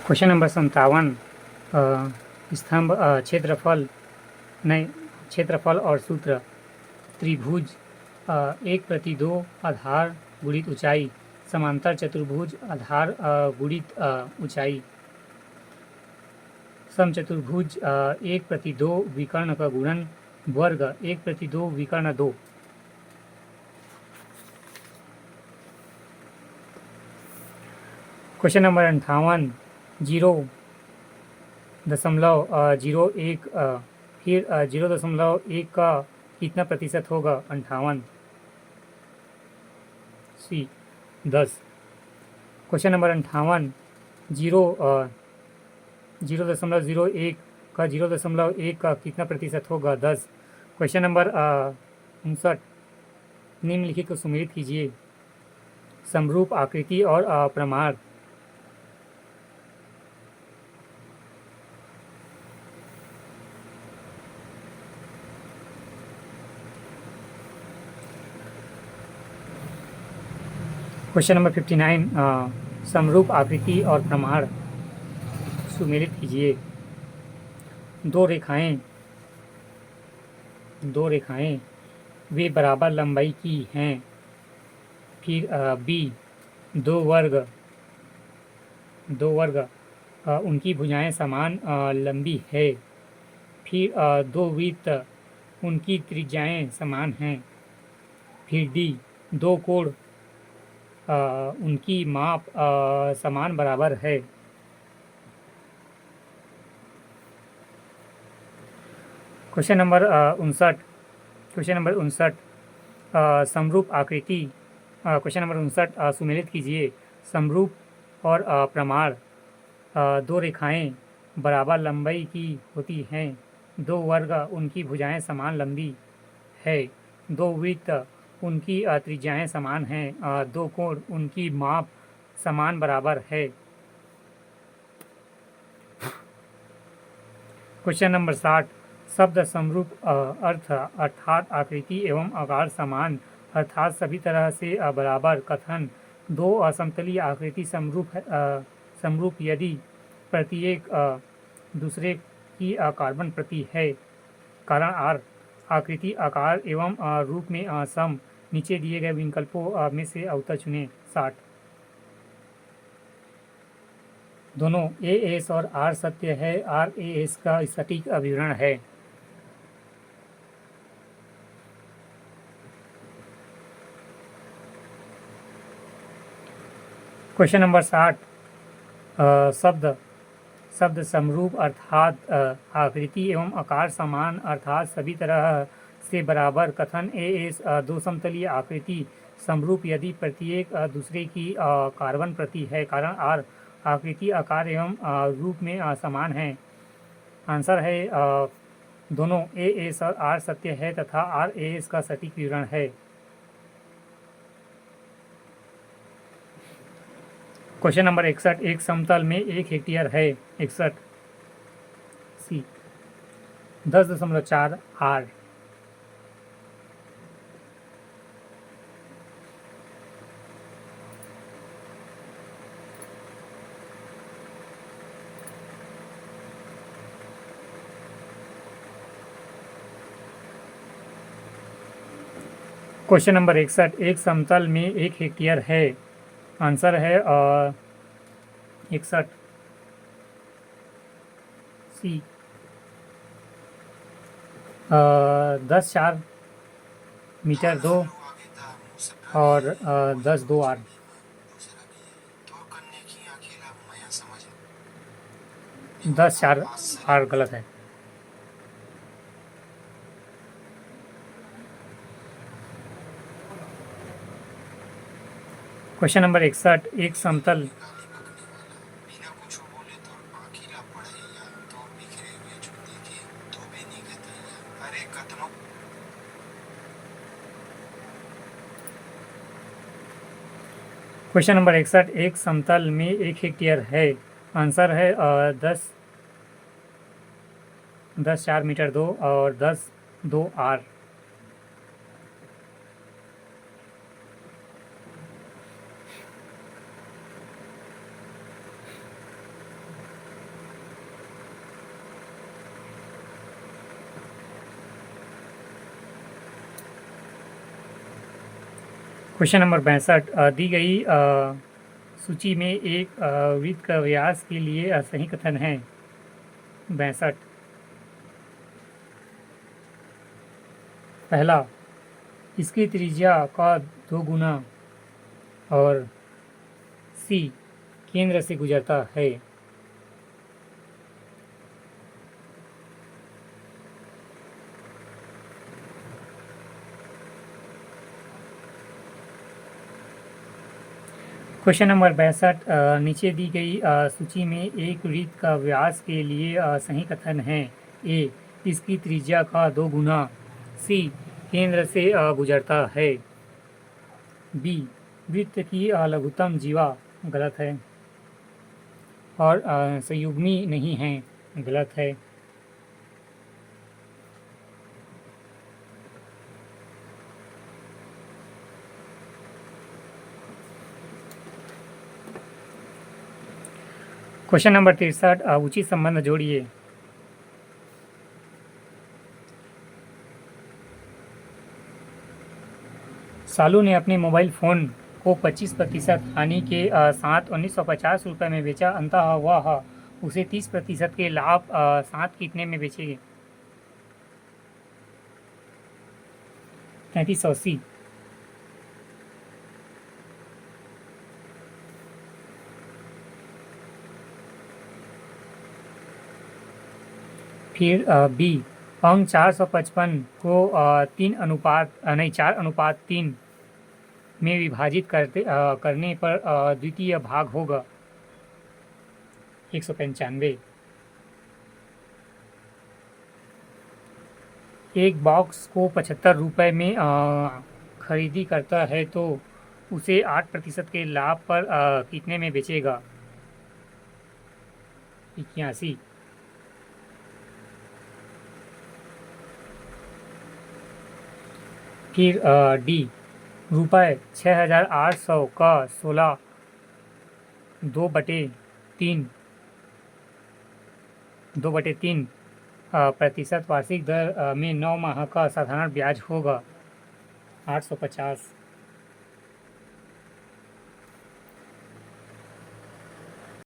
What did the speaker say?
Question number 57। स्तंभ क्षेत्रफल और सूत्र। त्रिभुज 1/2 आधार गुणित ऊंचाई समांतर चतुर्भुज आधार गुणित ऊंचाई। समचतुर्भुज 1/2 विकर्ण का गुणन वर्ग 1/2 विकर्ण 2। Question number 58। 0.01 फिर 0.1 का कितना प्रतिशत होगा? 58। सी 10। Question number 58। 0.01 का 0.1 का कितना प्रतिशत होगा? 10। Question number 59। निम्नलिखित को सुमेलित कीजिए। समरूप आकृति और प्रमाण। Question number 59। समरूप आकृति और प्रमाण सुमेलित कीजिए। दो रेखाएं वे बराबर लंबाई की हैं। फिर बी दो वर्ग उनकी भुजाएं समान लंबी है। फिर दो वृत्त उनकी त्रिज्याएं समान हैं। फिर डी दो कोण उनकी माप समान बराबर है। Question number 59। समरूप आकृति। क्वेश्चन नंबर 59 सुमेलित कीजिए। समरूप और प्रमाण। दो रेखाएं बराबर लंबाई की होती हैं। दो वर्ग उनकी भुजाएं समान लंबी है। दो वृत्त उनकी त्रिज्याएं समान हैं। दो कोण उनकी माप समान बराबर है। Question number 60। शब्द समरूप अर्थ अर्थात आकृति एवं आकार समान अर्थात सभी तरह से बराबर कथन। दो असमतलीय आकृति समरूप यदि प्रत्येक दूसरे की कार्बन प्रति है। कारण आर आकृति आकार एवं रूप में सम। नीचे दिए गए विकल्पों में से उत्तर चुनें। 60। दोनों ए एस और आर सत्य है। आर ए एस का सटीक विवरण है। Question number 60। शब्द समरूप अर्थात आकृति एवं आकार समान अर्थात सभी तरह से बराबर कथन ए एस दो समतलीय आकृति समरूप यदि प्रत्येक दूसरे की कार्बन प्रति है। कारण आर आकृति आकार एवं रूप में समान है। आंसर है दोनों ए एस और आर सत्य है तथा आर ए एस का सटीक विवरण है। Question number 61। एक समतल में 1 हेक्टेयर है। 61। सी 10.4 आर। Question number 61। एक समतल में 1 हेक्टेयर है। आंसर है 61 सी 10 4 मीटर 2 और 10 2 आर। 10 4 आर गलत है। Question number 61। एक समतल क्वेश्चन नंबर 61। एक समतल में 1 हेक्टेयर है। आंसर है 10 4 मीटर 2 और 10 2 आर। क्वेश्चन नंबर 62 दी गई सूची में एक वृत्त का व्यास के लिए सही कथन है। 62 पहला, इसकी त्रिज्या का 2 गुना, और सी, केंद्र से गुजरता है। क्वेश्चन नंबर 62 नीचे दी गई सूची में एक वृत्त का व्यास के लिए सही कथन है। ए, इसकी त्रिज्या का 2 गुना, सी, केंद्र से गुजरता है, बी, वृत्त की लघुत्तम जीवा गलत है, और संयुग्मी नहीं है गलत है। क्वेश्चन नंबर 63 उचित संबंध जोड़िए। सालू ने अपने मोबाइल फ़ोन को 25% हानि के साथ 1950 रुपये में बेचा, अंततः वह उसे 30% के लाभ साथ कितने में बेचेंगे? 3380। फिर बी, अंक 455 को 4:3 में विभाजित करने पर द्वितीय भाग होगा 195। एक बॉक्स को 75 रुपये में खरीदी करता है तो उसे 8% के लाभ पर कितने में बेचेगा? 81। फिर डी, रुपये 6,800 का 2/3 प्रतिशत वार्षिक दर में 9 माह का साधारण ब्याज होगा 850।